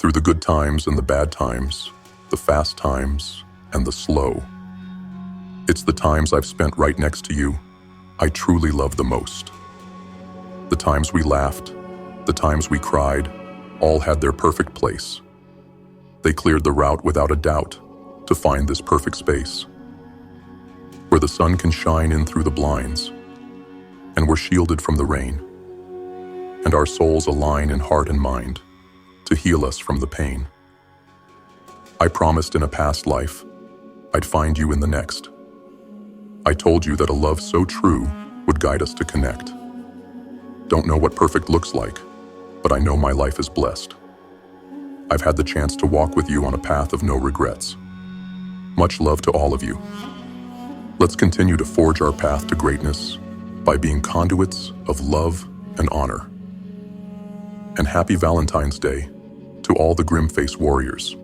through the good times and the bad times, the fast times and the slow. It's the times I've spent right next to you I truly love the most. The times we laughed, the times we cried, all had their perfect place. They cleared the route without a doubt to find this perfect space, where the sun can shine in through the blinds, and we're shielded from the rain, and our souls align in heart and mind to heal us from the pain. I promised in a past life I'd find you in the next. I told you that a love so true would guide us to connect. Don't know what perfect looks like, but I know my life is blessed. I've had the chance to walk with you on a path of no regrets. Much love to all of you. Let's continue to forge our path to greatness by being conduits of love and honor. And happy Valentine's Day to all the GrimFace warriors.